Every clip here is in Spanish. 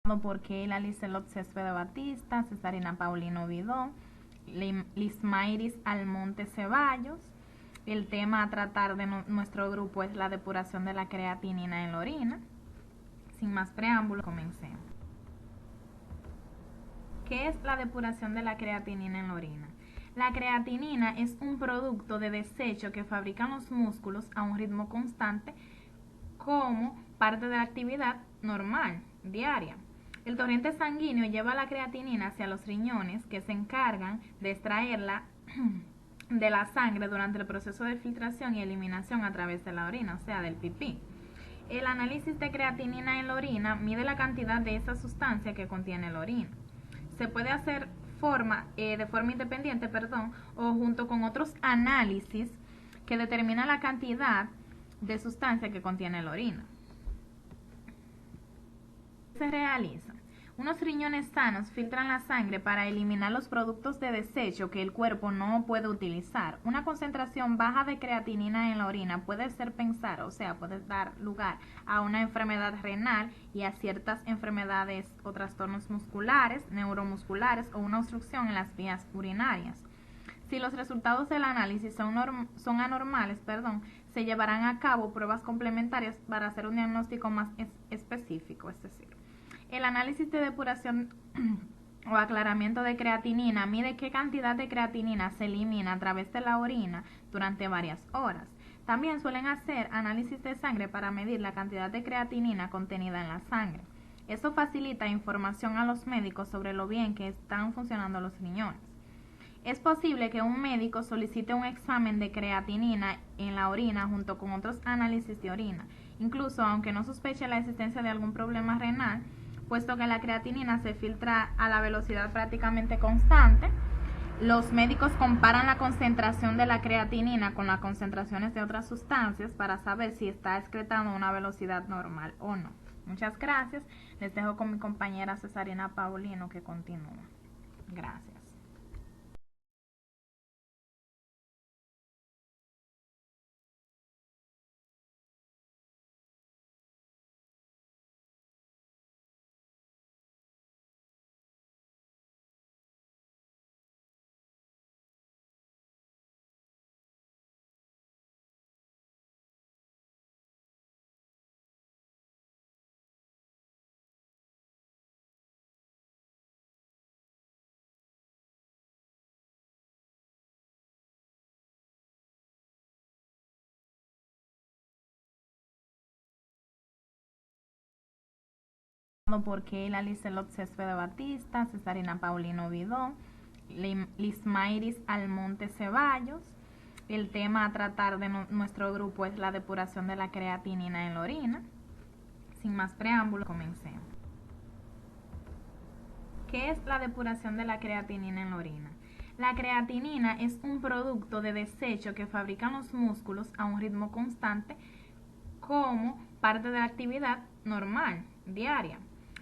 Por Keila Liselot Céspedes Batista, Cesarina Paulino Vidó, Lismairis Almonte Ceballos. El tema a tratar de nuestro grupo es la depuración de la creatinina en la orina. Sin más preámbulos, comencemos. ¿Qué es la depuración de la creatinina en la orina? La creatinina es un producto de desecho que fabrican los músculos a un ritmo constante como parte de la actividad normal, diaria. El torrente sanguíneo lleva la creatinina hacia los riñones, que se encargan de extraerla de la sangre durante el proceso de filtración y eliminación a través de la orina, o sea, del pipí. El análisis de creatinina en la orina mide la cantidad de esa sustancia que contiene la orina. Se puede hacer de forma independiente, o junto con otros análisis que determinan la cantidad de sustancia que contiene la orina. Se realiza. Unos riñones sanos filtran la sangre para eliminar los productos de desecho que el cuerpo no puede utilizar. Una concentración baja de creatinina en la orina puede puede dar lugar a una enfermedad renal y a ciertas enfermedades o trastornos musculares, neuromusculares o una obstrucción en las vías urinarias. Si los resultados del análisis son anormales, se llevarán a cabo pruebas complementarias para hacer un diagnóstico más específico, es decir, el análisis de depuración o aclaramiento de creatinina mide qué cantidad de creatinina se elimina a través de la orina durante varias horas. También suelen hacer análisis de sangre para medir la cantidad de creatinina contenida en la sangre. Esto facilita información a los médicos sobre lo bien que están funcionando los riñones. Es posible que un médico solicite un examen de creatinina en la orina junto con otros análisis de orina, incluso aunque no sospeche la existencia de algún problema renal, puesto que la creatinina se filtra a la velocidad prácticamente constante. Los médicos comparan la concentración de la creatinina con las concentraciones de otras sustancias para saber si está excretando a una velocidad normal o no. Muchas gracias. Les dejo con mi compañera Cesarina Paulino que continúa. Gracias. Por Keila Liselot Céspedes Batista, Cesarina Paulino Vidó, Lismairis Almonte Ceballos. El tema a tratar de nuestro grupo es la depuración de la creatinina en la orina. Sin más preámbulos, comencemos. ¿Qué es la depuración de la creatinina en la orina? La creatinina es un producto de desecho que fabrican los músculos a un ritmo constante como parte de la actividad normal, diaria.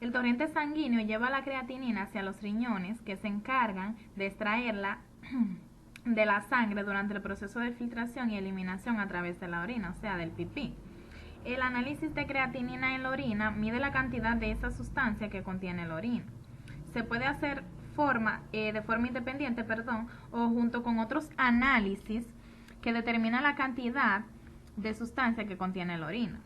El torrente sanguíneo lleva la creatinina hacia los riñones, que se encargan de extraerla de la sangre durante el proceso de filtración y eliminación a través de la orina, o sea, del pipí. El análisis de creatinina en la orina mide la cantidad de esa sustancia que contiene la orina. Se puede hacer de forma independiente, o junto con otros análisis que determinan la cantidad de sustancia que contiene la orina.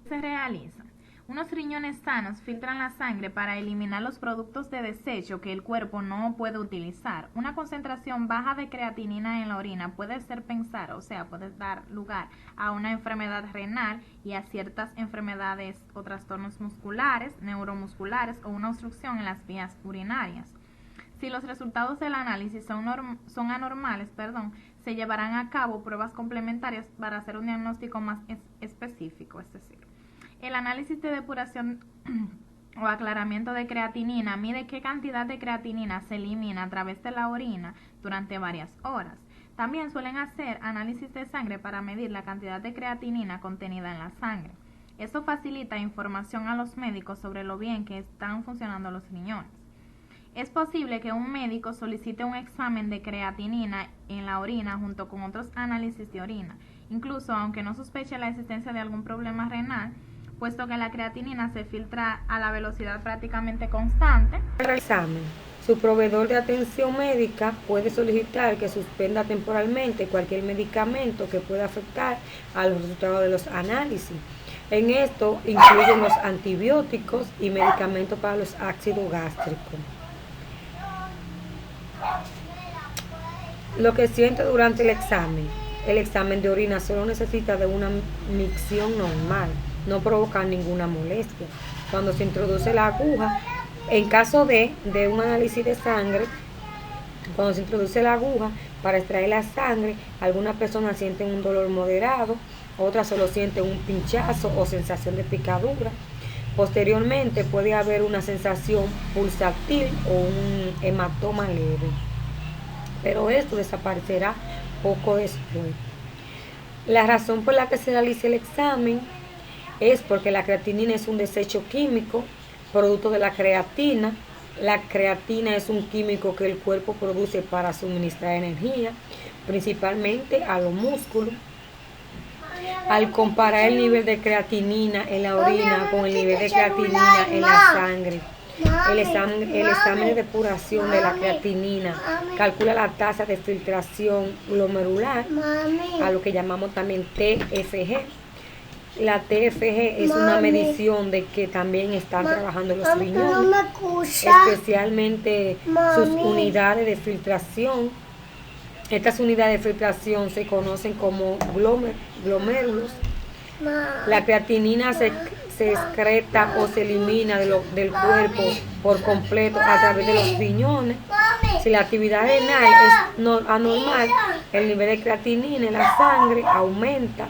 Se realiza. Unos riñones sanos filtran la sangre para eliminar los productos de desecho que el cuerpo no puede utilizar. Una concentración baja de creatinina en la orina puede puede dar lugar a una enfermedad renal y a ciertas enfermedades o trastornos musculares, neuromusculares o una obstrucción en las vías urinarias. Si los resultados del análisis son anormales, se llevarán a cabo pruebas complementarias para hacer un diagnóstico más específico, es decir, el análisis de depuración o aclaramiento de creatinina mide qué cantidad de creatinina se elimina a través de la orina durante varias horas. También suelen hacer análisis de sangre para medir la cantidad de creatinina contenida en la sangre. Esto facilita información a los médicos sobre lo bien que están funcionando los riñones. Es posible que un médico solicite un examen de creatinina en la orina junto con otros análisis de orina, incluso aunque no sospeche la existencia de algún problema renal, puesto que la creatinina se filtra a la velocidad prácticamente constante. El examen. Su proveedor de atención médica puede solicitar que suspenda temporalmente cualquier medicamento que pueda afectar a los resultados de los análisis. En esto incluyen los antibióticos y medicamentos para los ácidos gástricos. Lo que siente durante el examen. El examen de orina solo necesita de una micción normal, no provoca ninguna molestia. Cuando se introduce la aguja, en caso de un análisis de sangre, cuando se introduce la aguja para extraer la sangre, algunas personas sienten un dolor moderado, otras solo sienten un pinchazo o sensación de picadura. Posteriormente puede haber una sensación pulsátil o un hematoma leve, pero esto desaparecerá poco después. La razón por la que se realiza el examen es porque la creatinina es un desecho químico, producto de la creatina. La creatina es un químico que el cuerpo produce para suministrar energía, principalmente a los músculos. Al comparar el nivel de creatinina en la orina con el nivel de creatinina en la sangre, el examen de depuración de la creatinina calcula la tasa de filtración glomerular, a lo que llamamos también TFG. La TFG es una medición de que también están trabajando los riñones, especialmente sus unidades de filtración. Estas unidades de filtración se conocen como glomérulos. La creatinina se excreta o se elimina del cuerpo por completo a través de los riñones. Si la actividad renal es anormal, el nivel de creatinina en la sangre aumenta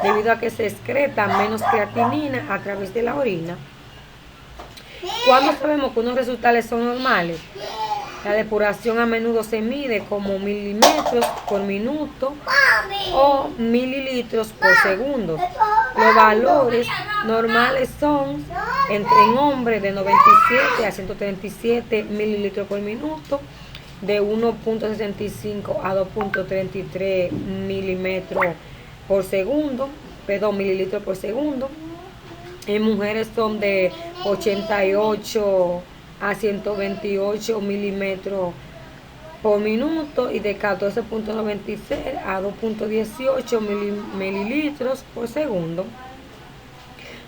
debido a que se excreta menos creatinina a través de la orina. ¿Cuándo sabemos que unos resultados son normales? La depuración a menudo se mide como milímetros por minuto o mililitros por segundo. Los valores normales son en hombres de 97 a 137 mililitros por minuto, de 1.65 a 2.33 mililitros por segundo. En mujeres son de 88 a 128 milímetros por minuto y de 14.96 a 2.18 mililitros por segundo.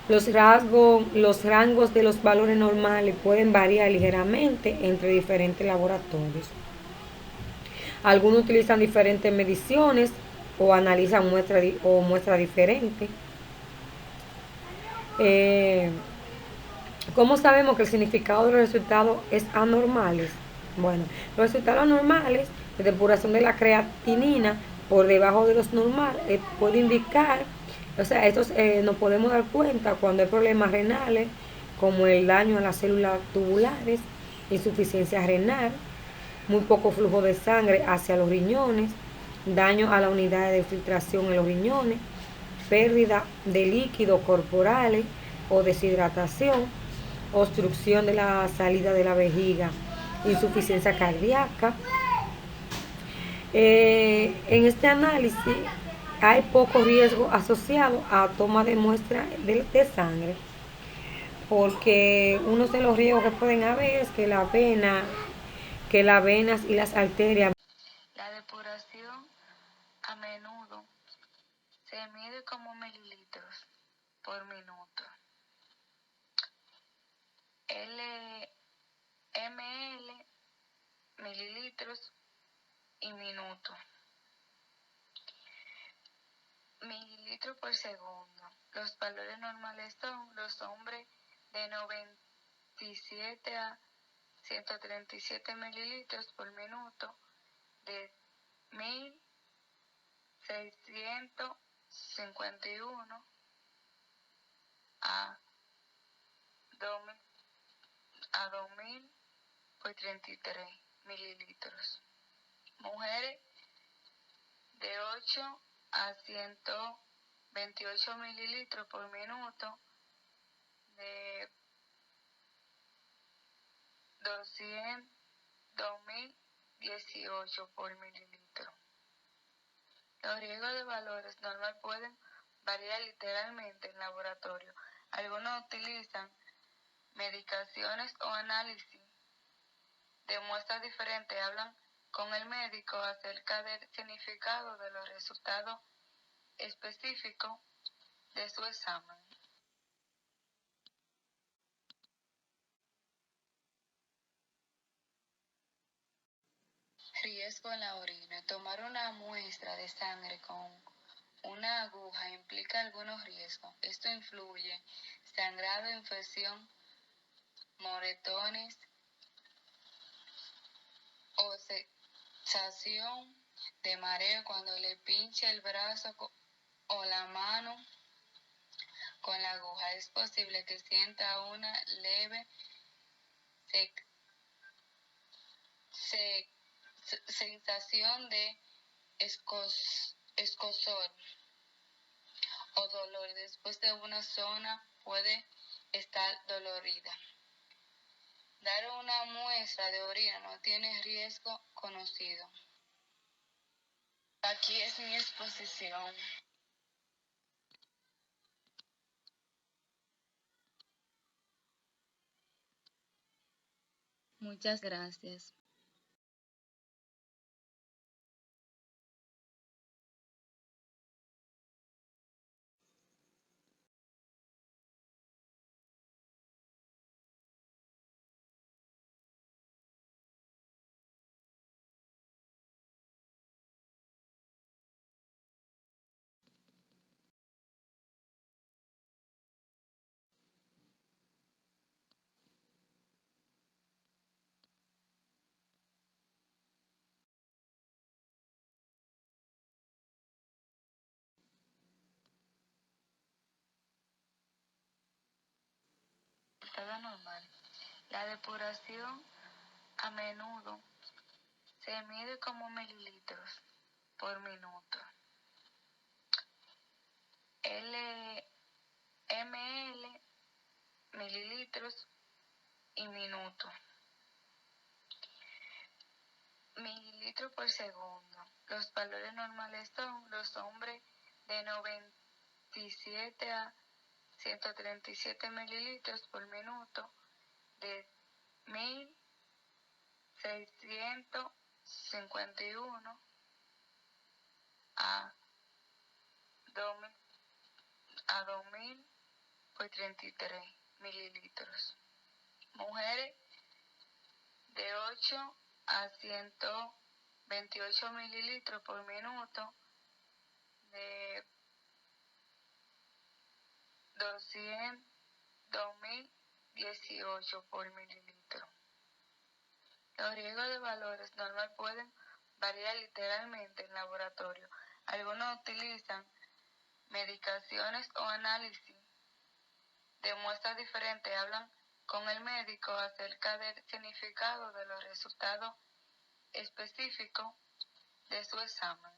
Los rangos de los valores normales pueden variar ligeramente entre diferentes laboratorios. Algunos utilizan diferentes mediciones o analizan muestras diferentes. ¿Cómo sabemos que el significado de los resultados es anormales? Bueno, los resultados anormales de depuración de la creatinina por debajo de los normales puede indicar, estos nos podemos dar cuenta cuando hay problemas renales, como el daño a las células tubulares, insuficiencia renal, muy poco flujo de sangre hacia los riñones, daño a la unidad de filtración en los riñones, pérdida de líquidos corporales o deshidratación, obstrucción de la salida de la vejiga, insuficiencia cardíaca. En este análisis hay poco riesgo asociado a toma de muestra de sangre, porque uno de los riesgos que pueden haber es que las venas y las arterias. La depuración a menudo se mide como mililitros por minuto, ml, mililitros y minuto, mililitros por segundo. Los valores normales son los hombres de 97 a 137 mililitros por minuto, de 1651 a 2000 por 33 mililitros. Mujeres de 8 a 128 mililitros por minuto, de 2018 por mililitro. Los riesgos de valores normales pueden variar literalmente en laboratorio, Algunos utilizan medicaciones o análisis de muestras diferentes, hablan con el médico acerca del significado de los resultados específicos de su examen. Riesgo en la orina. Tomar una muestra de sangre con una aguja implica algunos riesgos. Esto influye sangrado, infección, moretones o sensación de mareo cuando le pincha el brazo o la mano con la aguja. Es posible que sienta una leve sensación de escozor o dolor. Después de una zona puede estar dolorida. Dar una muestra de orina no tiene riesgo conocido. Aquí es mi exposición. Muchas gracias. Estado normal. La depuración a menudo se mide como mililitros por minuto. ml, mililitros y minuto. Mililitros por segundo. Los valores normales son los hombres de 97 a 137 mililitros por minuto, de 1651 a 2000 por 33 mililitros. Mujeres de 8 a 128 mililitros por minuto, de 2018 por mililitro. Los riesgos de valores normales pueden variar literalmente en laboratorio. Algunos utilizan medicaciones o análisis de muestras diferentes, hablan con el médico acerca del significado de los resultados específicos de su examen.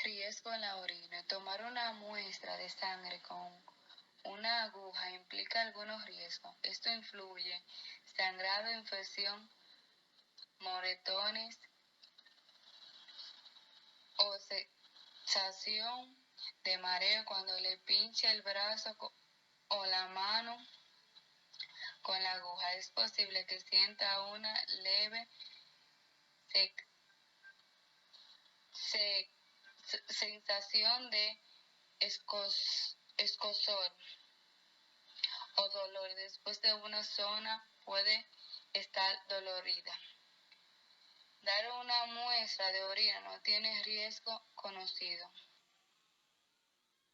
Riesgo en la orina. Tomar una muestra de sangre con una aguja implica algunos riesgos. Esto influye sangrado, infección, moretones o sensación de mareo cuando le pincha el brazo o la mano con la aguja. Es posible que sienta una leve sensación de escozor o dolor. Después de una zona puede estar dolorida. Dar una muestra de orina no tiene riesgo conocido.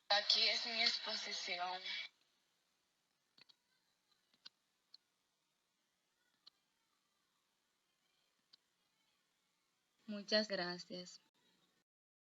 Aquí es mi exposición. Muchas gracias.